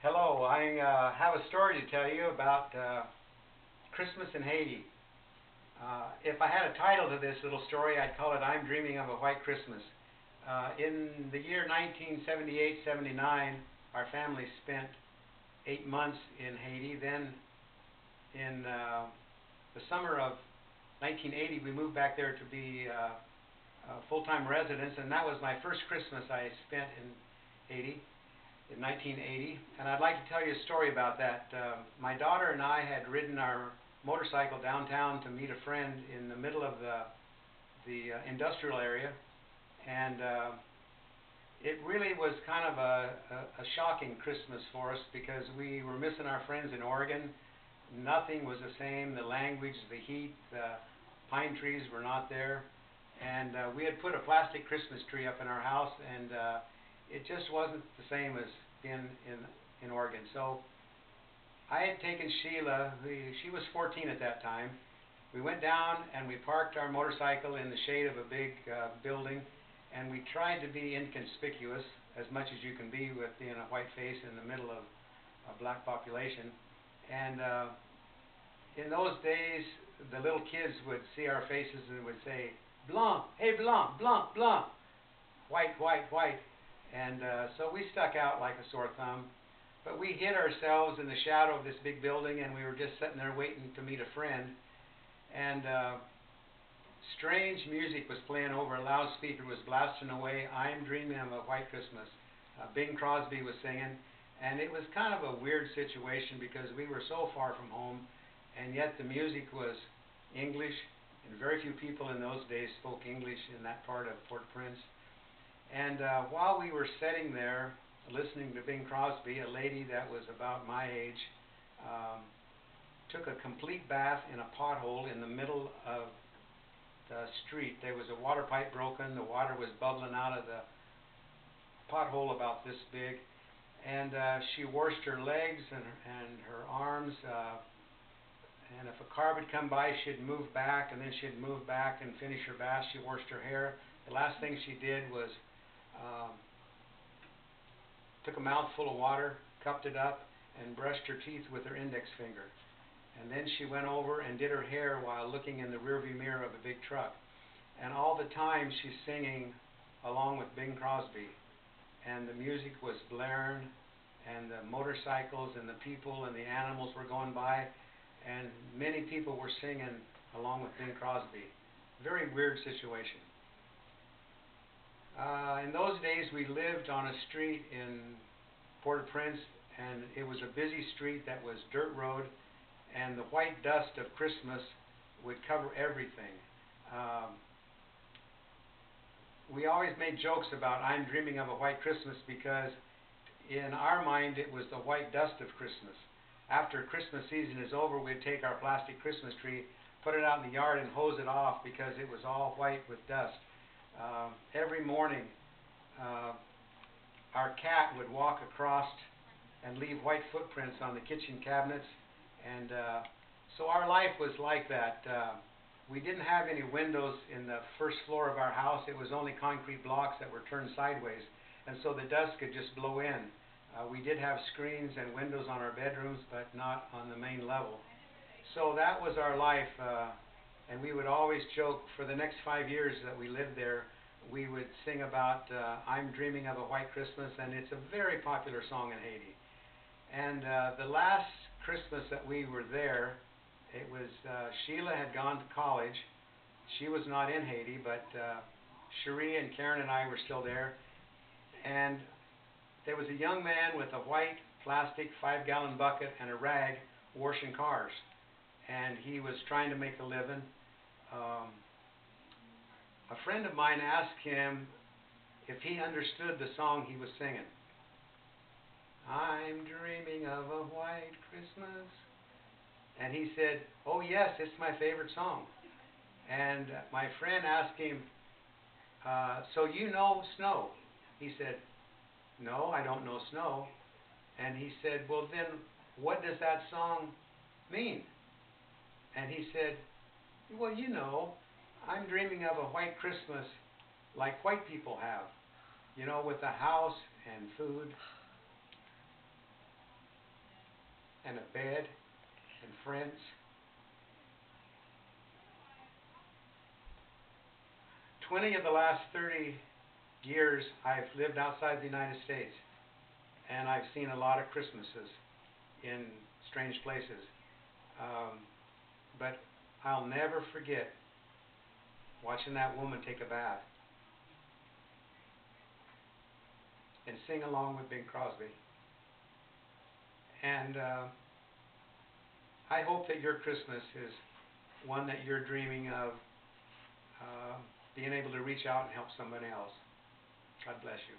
Hello, I have a story to tell you about Christmas in Haiti. If I had a title to this little story, I'd call it I'm Dreaming of a White Christmas. In the year 1978-79, our family spent 8 months in Haiti. Then in the summer of 1980, we moved back there to be full-time residents, and that was my first Christmas I spent in Haiti. In 1980, and I'd like to tell you a story about that. My daughter and I had ridden our motorcycle downtown to meet a friend in the middle of the industrial area, and it really was kind of a shocking Christmas for us because we were missing our friends in Oregon. Nothing was the same. The language, the heat, the pine trees were not there, and we had put a plastic Christmas tree up in our house, and it just wasn't the same as being in Oregon. So I had taken Sheila, she was 14 at that time. We went down and we parked our motorcycle in the shade of a big building, and we tried to be inconspicuous as much as you can be with being a white face in the middle of a black population. And in those days, the little kids would see our faces and would say, "Blanc, hey blanc, blanc, blanc, white, white, white." And so we stuck out like a sore thumb. But we hid ourselves in the shadow of this big building, and we were just sitting there waiting to meet a friend. And strange music was playing over a loudspeaker, was blasting away, "I'm Dreaming of a White Christmas." Bing Crosby was singing. And it was kind of a weird situation because we were so far from home, and yet the music was English, and very few people in those days spoke English in that part of Port-au-Prince. And while we were sitting there listening to Bing Crosby, a lady that was about my age took a complete bath in a pothole in the middle of the street. There was a water pipe broken. The water was bubbling out of the pothole about this big. And she washed her legs and her arms. And if a car would come by, she'd move back, and then she'd move back and finish her bath. She washed her hair. The last thing she did was took a mouthful of water, cupped it up, and brushed her teeth with her index finger. And then she went over and did her hair while looking in the rearview mirror of a big truck. And all the time she's singing along with Bing Crosby. And the music was blaring, and the motorcycles and the people and the animals were going by, and many people were singing along with Bing Crosby. Very weird situation. In those days, we lived on a street in Port-au-Prince, and it was a busy street that was dirt road, and the white dust of Christmas would cover everything. We always made jokes about I'm Dreaming of a White Christmas because in our mind it was the white dust of Christmas. After Christmas season is over, we'd take our plastic Christmas tree, put it out in the yard and hose it off because it was all white with dust. Every morning our cat would walk across and leave white footprints on the kitchen cabinets, and so our life was like that. We didn't have any windows in the first floor of our house. It was only concrete blocks that were turned sideways, and so the dust could just blow in. We did have screens and windows on our bedrooms, but not on the main level. So that was our life, and we would always joke for the next 5 years that we lived there. We would sing about I'm Dreaming of a White Christmas, and it's a very popular song in Haiti. And the last Christmas that we were there, it was Sheila had gone to college. She was not in Haiti, but Cherie and Karen and I were still there. And there was a young man with a white plastic 5-gallon bucket and a rag washing cars. And he was trying to make a living. A friend of mine asked him if he understood the song he was singing. I'm dreaming of a white Christmas. And he said, "Oh yes, it's my favorite song." And my friend asked him, "So you know snow?" He said, "No, I don't know snow." And he said, "Well then, what does that song mean?" And he said, "Well, you know, I'm dreaming of a white Christmas like white people have, you know, with a house and food." and a bed and friends. 20 of the last 30 years I've lived outside the United States, and I've seen a lot of Christmases in strange places. But I'll never forget watching that woman take a bath and sing along with Bing Crosby. And I hope that your Christmas is one that you're dreaming of being able to reach out and help someone else. God bless you.